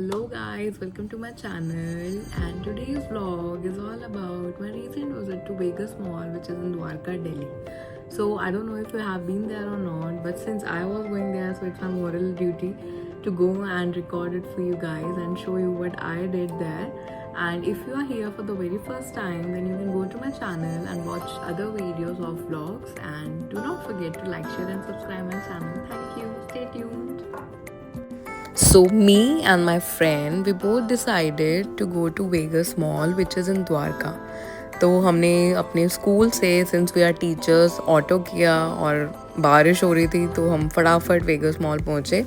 Hello guys, welcome to my channel, and today's vlog is all about my recent visit to Vegas Mall, which is in Dwarka, Delhi. So I don't know if you have been there or not, but since I was going there, so it's my moral duty to go and record it for you guys and show you what I did there. And if you are here for the very first time, then you can go to my channel and watch other videos of vlogs, and do not forget to like, share and subscribe my channel. Thank you. Stay tuned. So me and my friend we both decided to go to Vegas Mall which is in Dwarka. तो हमने अपने school से since we are teachers auto किया और बारिश हो रही थी तो हम फटाफट वेगस मॉल पहुँचे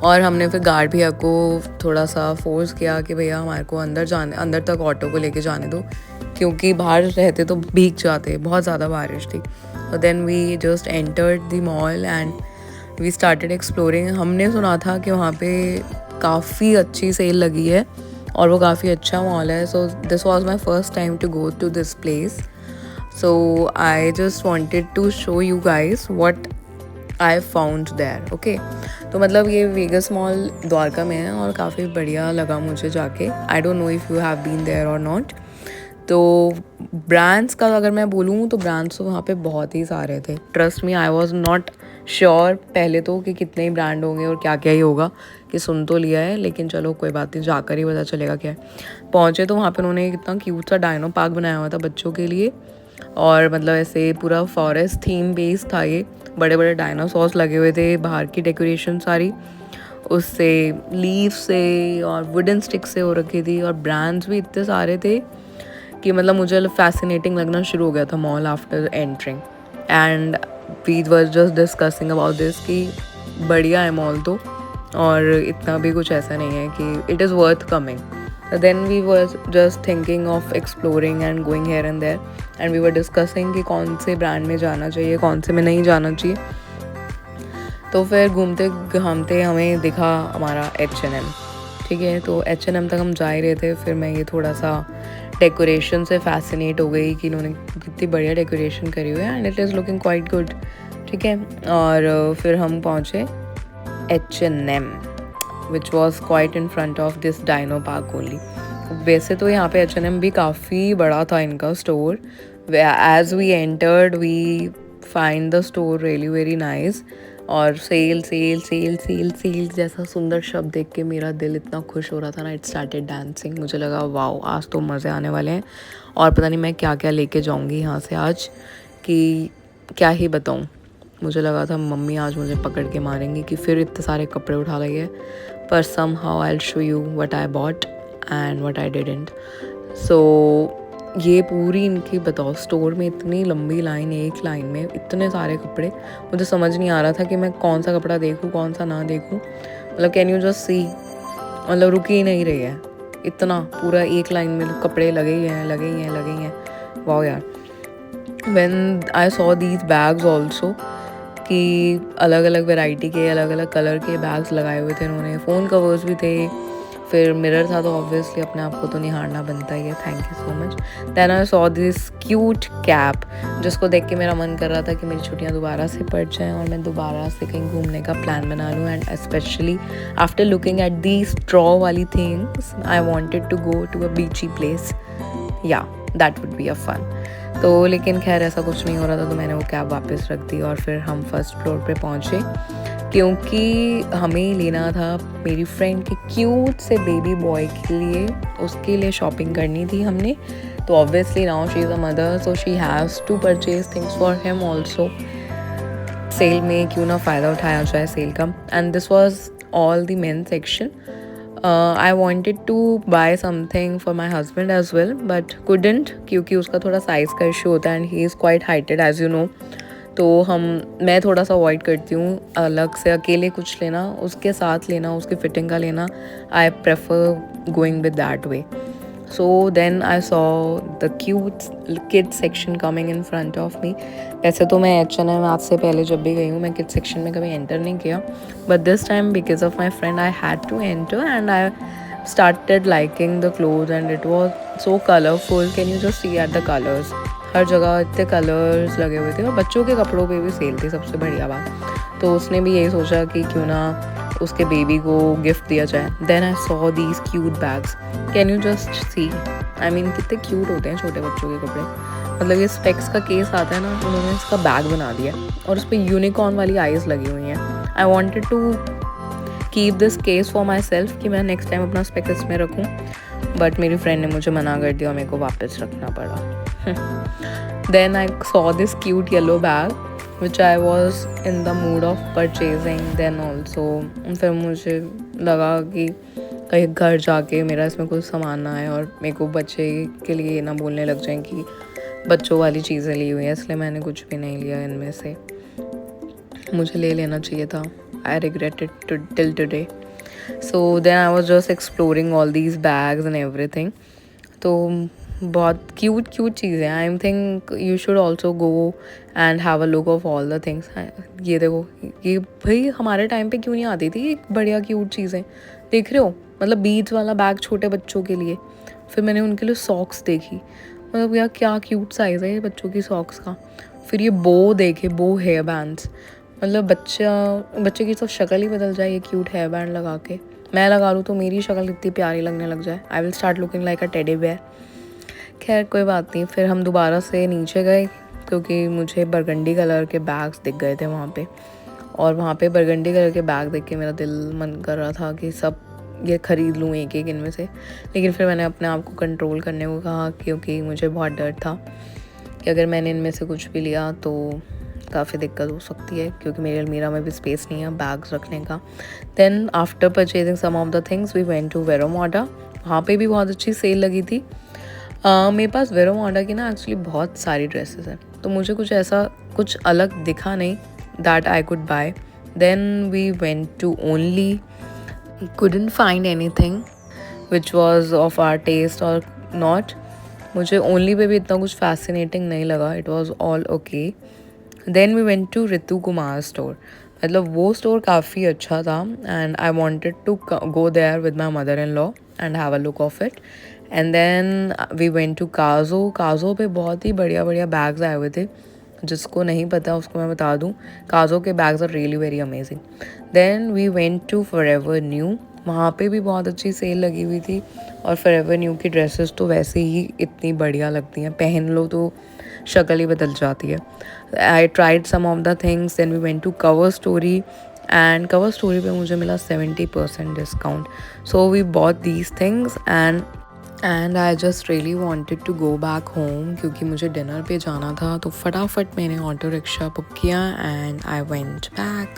और हमने फिर गार्ड भैया को थोड़ा सा फोर्स किया कि भैया हमारे को अंदर तक ऑटो को लेके जाने दो क्योंकि बाहर रहते तो भीग जाते, बहुत ज़्यादा बारिश थी. तो then we just entered the mall and we started exploring. हमने सुना था कि वहाँ पे काफ़ी अच्छी सेल लगी है और वो काफ़ी अच्छा मॉल है. So this was my first time to go to this place. So I just wanted to show you guys what I found there. Okay, तो मतलब ये वेगस मॉल द्वारका में है और काफ़ी बढ़िया लगा मुझे जाके. I don't know if you have been there और नॉट. तो ब्रांड्स का अगर मैं बोलूँ तो ब्रांड्स तो वहाँ पे बहुत ही सारे थे. Trust me, I was not sure पहले तो कि कितने ही ब्रांड होंगे और क्या क्या ही होगा, कि सुन तो लिया है लेकिन चलो कोई बात नहीं, जाकर ही पता चलेगा क्या है. पहुँचे तो वहाँ पे उन्होंने कितना क्यूट सा डायनो पार्क बनाया हुआ था बच्चों के लिए और मतलब ऐसे पूरा फॉरेस्ट थीम बेस्ड था. ये बड़े बड़े डायनासोर्स लगे हुए थे, बाहर की डेकोरेशन सारी उससे लीफ से और वुडन स्टिक से हो रखी थी और ब्रांड्स भी इतने सारे थे कि मतलब मुझे फैसिनेटिंग लगना शुरू हो गया था mall after entering. And we were just discussing about this कि बढ़िया है मॉल तो, और इतना भी कुछ ऐसा नहीं है कि it is worth coming. Then we were just thinking of exploring and going here and there and we were discussing कि कौन से ब्रांड में जाना चाहिए, कौन से में नहीं जाना चाहिए. तो फिर घूमते घामते हमें दिखा हमारा H&M. ठीक है, तो H&M तक हम जा ही रहे थे. फिर मैं ये थोड़ा सा डेकोरेशन से फैसिनेट हो गई कि इन्होंने कितनी बढ़िया डेकोरेशन करी हुई है and it is looking quite good. ठीक है, और फिर हम पहुँचे H&M which was quite in front of this Dino park only. वैसे तो यहाँ पे H&M भी काफ़ी बड़ा था इनका store. As we entered we find the store really very nice. और sale sale sale sale sale जैसा सुंदर शब्द देख के मेरा दिल इतना खुश हो रहा था ना, इट स्टार्टेड डांसिंग. मुझे लगा वाओ, आज तो मज़े आने वाले हैं और पता नहीं मैं क्या क्या लेके जाऊंगी यहाँ से आज, कि क्या ही बताऊँ. मुझे लगा था मम्मी आज मुझे पकड़ के मारेंगी कि फिर इतने सारे कपड़े उठा गई है. पर somehow I will show you what I bought and what I didn't. So ये पूरी इनकी बताओ स्टोर में इतनी लंबी लाइन, एक लाइन में इतने सारे कपड़े, मुझे समझ नहीं आ रहा था कि मैं कौन सा कपड़ा देखूं कौन सा ना देखूं. मतलब कैन यू जस्ट सी, मतलब रुकी ही नहीं रही है. इतना पूरा एक लाइन में कपड़े लगे ही हैं लगे ही हैं लगे ही हैं. वाओ यार. When I saw these bags also कि अलग अलग वेराइटी के अलग अलग कलर के बैग्स लगाए हुए थे इन्होंने. फ़ोन कवर्स भी थे, फिर मिरर था तो ऑब्वियसली अपने आप को तो निहारना बनता ही है. Thank you so much. Then I saw this cute cap जिसको देख के मेरा मन कर रहा था कि मेरी छुट्टियां दोबारा से पड़ जाएं और मैं दोबारा से कहीं घूमने का प्लान बना लूँ. And specially after looking at the straw वाली things I wanted to go to a beachy place. या that would be a fun. तो लेकिन खैर ऐसा कुछ नहीं हो रहा था तो मैंने वो कैब वापस रख दी और फिर हम फर्स्ट फ्लोर पे पहुँचे क्योंकि हमें लेना था मेरी फ्रेंड के क्यूट से बेबी बॉय के लिए, उसके लिए शॉपिंग करनी थी हमने. तो obviously now she is a mother so she has to purchase things for him also. Sale में क्यों ना फ़ायदा उठाया जाए सेल का. And this was all the main section. I wanted to buy something for my husband as well but couldn't क्योंकि उसका थोड़ा साइज़ का इशू होता है and he is quite heighted as you know. तो मैं थोड़ा सा अवॉइड करती हूँ अलग से अकेले कुछ लेना, उसके साथ लेना, उसकी फिटिंग का लेना. I prefer going with that way. So then I saw the cute kid section coming in front of me. वैसे तो मैं H&M आज से पहले जब भी गई हूँ मैं किड सेक्शन में कभी एंटर नहीं किया, but this time because of my friend I had to enter and I started liking the clothes and it was so colorful. Can you just see at the colors? हर जगह इतने colours लगे हुए थे और बच्चों के कपड़ों पे भी सेल थी सबसे बढ़िया बात. तो उसने भी यही सोचा कि क्यों ना उसके बेबी को गिफ्ट दिया जाए. Then I saw these cute bags. Can you just see, I mean कितने क्यूट होते हैं छोटे बच्चों के कपड़े. मतलब ये स्पेक्स का केस आता है ना, उन्होंने इसका बैग बना दिया और उस पर यूनिकॉर्न वाली आइज़ लगी हुई हैं. I wanted to keep this case for myself कि मैं नेक्स्ट टाइम अपना स्पेक्स इसमें रखूँ, बट मेरी फ्रेंड ने मुझे मना कर दिया और मेरे को वापस रखना पड़ा. Then I saw this cute yellow bag which I was in the mood of purchasing. Then also फिर मुझे लगा कि कहीं घर जाके मेरा इसमें कुछ सामान ना आए और मेरे को बच्चे के लिए ये ना बोलने लग जाए कि बच्चों वाली चीज़ें ली हुई हैं, इसलिए मैंने कुछ भी नहीं लिया इनमें से. मुझे ले लेना चाहिए था. I regret it till today. So then I was just exploring all these bags and everything. तो बहुत क्यूट चीज़ें. I think you should also go and have a look of all the things. ये देखो, ये भाई हमारे time पे क्यों नहीं आती थी बढ़िया क्यूट चीज़ें. देख रहे हो, मतलब बीच वाला बैग छोटे बच्चों के लिए. फिर मैंने उनके लिए सॉक्स देखी. मतलब यार क्या क्यूट साइज़ है ये बच्चों की सॉक्स का. फिर ये बो देखे, बो हेयर बैंड्स. मतलब बच्चे की तो शक्ल ही बदल जाए ये क्यूट हेयर बैंड लगा के. मैं लगा लूँ तो मेरी शक्ल इतनी प्यारी लगने लग जाए. I will start looking like a teddy bear. खैर कोई बात नहीं. फिर हम दोबारा से नीचे गए क्योंकि मुझे बरगंडी कलर के बैग्स दिख गए थे वहाँ पे. और वहाँ पे बरगंडी कलर के बैग देख के मेरा दिल मन कर रहा था कि सब ये ख़रीद लूँ एक एक इनमें से. लेकिन फिर मैंने अपने आप को कंट्रोल करने को कहा क्योंकि मुझे बहुत डर था कि अगर मैंने इनमें से कुछ भी लिया तो काफ़ी दिक्कत हो सकती है क्योंकि मेरे अलमीरा में भी स्पेस नहीं है बैग्स रखने का. Then after purchasing some of the things we went to Vero Moda. वहाँ पे भी बहुत अच्छी सेल लगी थी. मेरे पास वेरोमोडा की ना एक्चुअली बहुत सारी ड्रेसेस हैं, तो मुझे कुछ अलग दिखा नहीं that I could buy. Then we went to Only. couldn't find anything which was of our taste or not. मुझे ओनली पे भी इतना कुछ फैसिनेटिंग नहीं लगा. It was all okay. Then we went to Ritu Kumar store. मतलब वो स्टोर काफ़ी अच्छा था and I wanted to go there with my mother in law and have a look of it. And then we went to Kazo पे बहुत ही बढ़िया bags आए हुए थे. जिसको नहीं पता उसको मैं बता दूं, काजो के bags are really very amazing. Then we went to Forever New. वहाँ पे भी बहुत अच्छी सेल लगी हुई थी और फॉरएवर न्यू की ड्रेसेस तो वैसे ही इतनी बढ़िया लगती हैं, पहन लो तो शक्ल ही बदल जाती है. I tried some of the things. Then we went to Cover Story and Cover Story पे मुझे मिला 70% discount. So we bought these things and I just really wanted to go back home क्योंकि मुझे डिनर पे जाना था. तो फटाफट मैंने ऑटो रिक्शा बुक किया and I went back.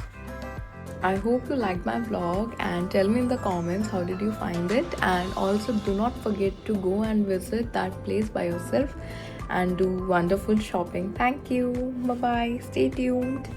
I hope you liked my vlog and tell me in the comments how did you find it, and also do not forget to go and visit that place by yourself and do wonderful shopping. Thank you. Bye bye. Stay tuned.